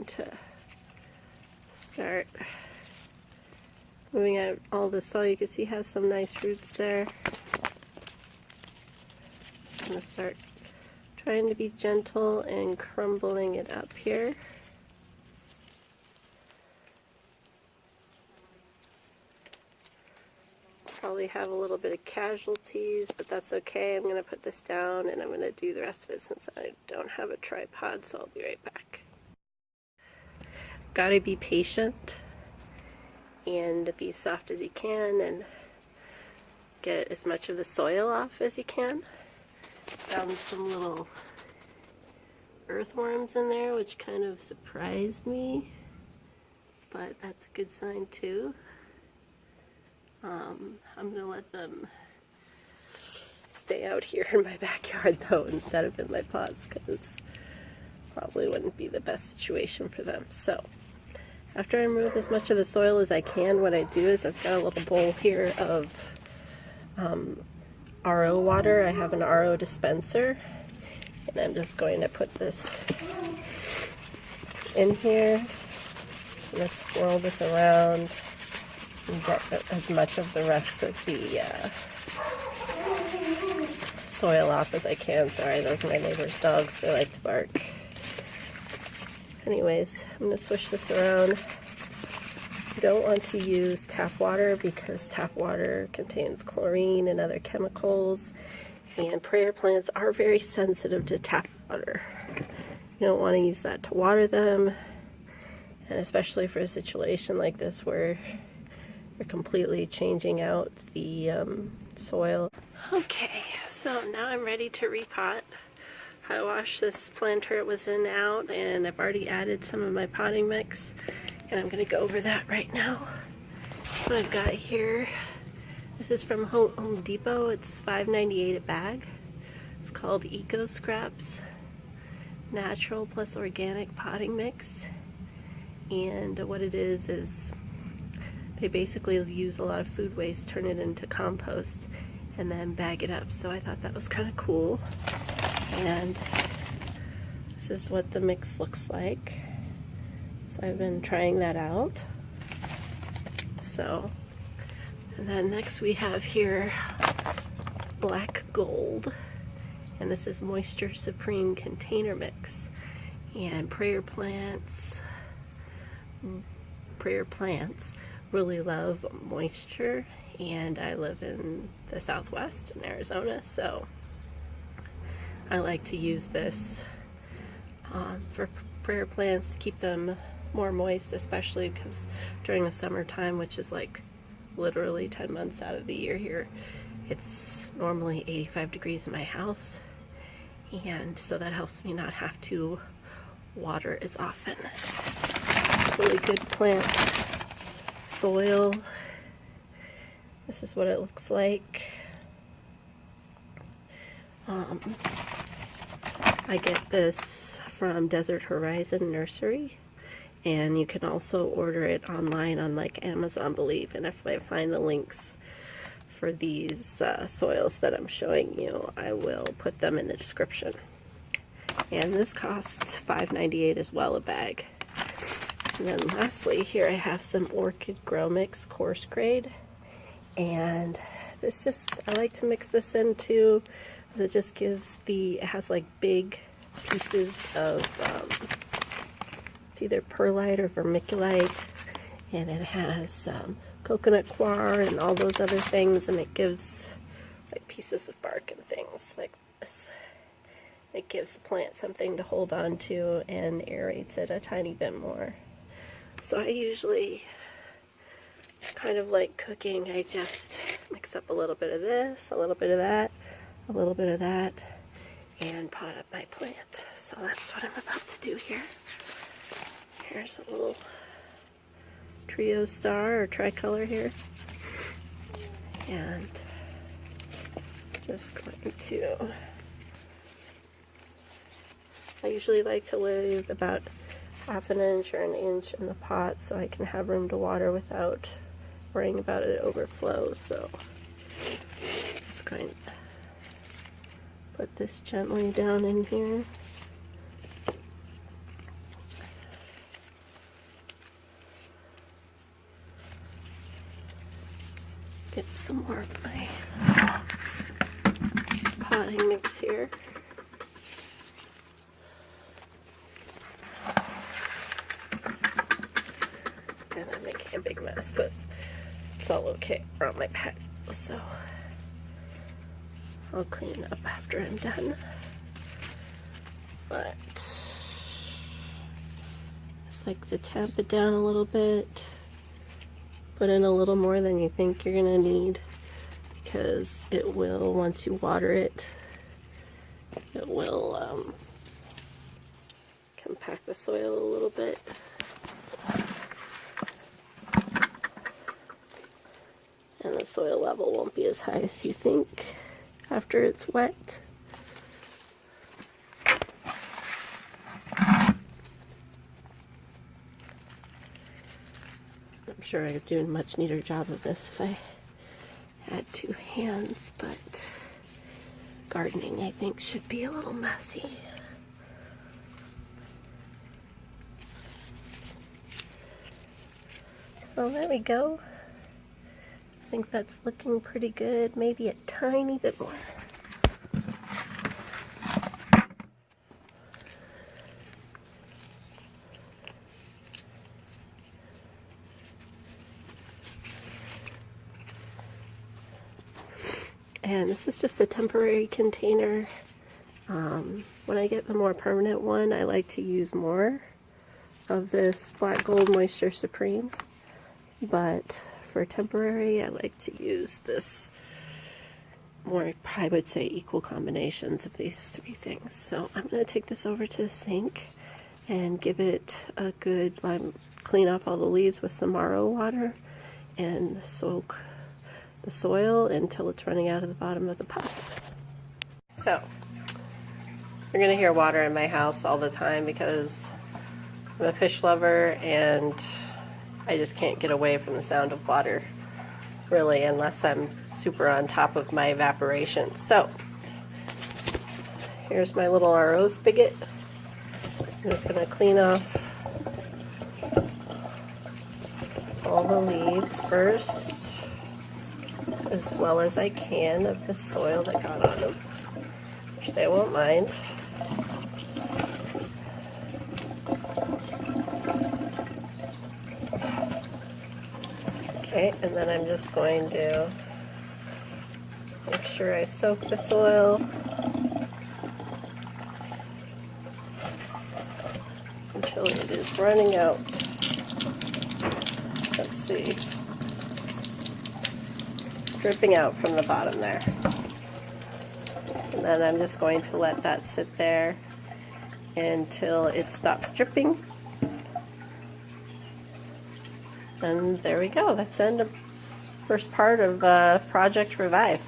to start moving out all the soil. You can see it has some nice roots there. Just going to start trying to be gentle and crumbling it up here. Probably have a little bit of casualties, but that's okay. I'm going to put this down and I'm going to do the rest of it since I don't have a tripod, so I'll be right back. Gotta be patient and be soft as you can and get as much of the soil off as you can. Found some little earthworms in there, which kind of surprised me, but that's a good sign too. I'm gonna let them stay out here in my backyard though instead of in my pots, because probably wouldn't be the best situation for them. So after I remove as much of the soil as I can, what I do is I've got a little bowl here of RO water. I have an RO dispenser, and I'm just going to put this in here. I'm going to swirl this around and get as much of the rest of the soil off as I can. Sorry, those are my neighbor's dogs. They like to bark. Anyways, I'm going to swish this around. You don't want to use tap water because tap water contains chlorine and other chemicals, and prayer plants are very sensitive to tap water. You don't want to use that to water them, and especially for a situation like this where you're completely changing out the soil. Okay, so now I'm ready to repot. I washed this planter it was in out, and I've already added some of my potting mix, and I'm going to go over that right now. What I've got here, this is from Home Depot. It's $5.98 a bag. It's called EcoScraps Natural plus Organic Potting Mix, and what it is they basically use a lot of food waste, turn it into compost, and then bag it up. So I thought that was kind of cool. And this is what the mix looks like. So I've been trying that out. So, and then next we have here Black Gold, and this is Moisture Supreme Container Mix. And prayer plants really love moisture, and I live in the Southwest in Arizona, so I like to use this for prayer plants to keep them more moist, especially because during the summertime, which is like literally 10 months out of the year here, it's normally 85 degrees in my house, and so that helps me not have to water as often. Really good plant soil. This is what it looks like. I get this from Desert Horizon Nursery, and you can also order it online on like Amazon, believe, and if I find the links for these soils that I'm showing you, I will put them in the description. And this costs $5.98 as well a bag. And then lastly, here I have some Orchid Grow Mix coarse grade, and this just, I like to mix this in too, because it just gives it has like big pieces of it's either perlite or vermiculite, and it has coconut coir and all those other things, and it gives like pieces of bark and things like this. It gives the plant something to hold on to and aerates it a tiny bit more. So I usually, kind of like cooking, I just mix up a little bit of this, a little bit of that, a little bit of that, and pot up my plant. So that's what I'm about to do here. Here's a little Triostar or tricolor here. And just going to, I usually like to leave about half an inch or an inch in the pot so I can have room to water without worrying about it overflows. So just going to put this gently down in here. get some more of my potting mix here. And I'm making a big mess, but it's all okay around my patio, so I'll clean up after I'm done. But just like to tamp it down a little bit, put in a little more than you think you're gonna need, because it will, once you water it, it will compact the soil a little bit. And the soil level won't be as high as you think after it's wet. I'm sure I'd do a much neater job of this if I had two hands, but gardening, I think, should be a little messy. So there we go. I think that's looking pretty good, maybe a tiny bit more. And this is just a temporary container. When I get the more permanent one, I like to use more of this Black Gold Moisture Supreme. But for temporary, I like to use this more, I would say, equal combinations of these three things. So I'm going to take this over to the sink and give it a good clean off all the leaves with some RO water and soak the soil until it's running out of the bottom of the pot. So you're going to hear water in my house all the time because I'm a fish lover and I just can't get away from the sound of water, really, unless I'm super on top of my evaporation. So here's my little RO spigot. I'm just going to clean off all the leaves first, as well as I can, of the soil that got on them, which they won't mind. Okay, and then I'm just going to make sure I soak the soil until it is running out. Let's see. Dripping out from the bottom there. And then I'm just going to let that sit there until it stops dripping. And there we go. That's the end of the first part of Project Revive.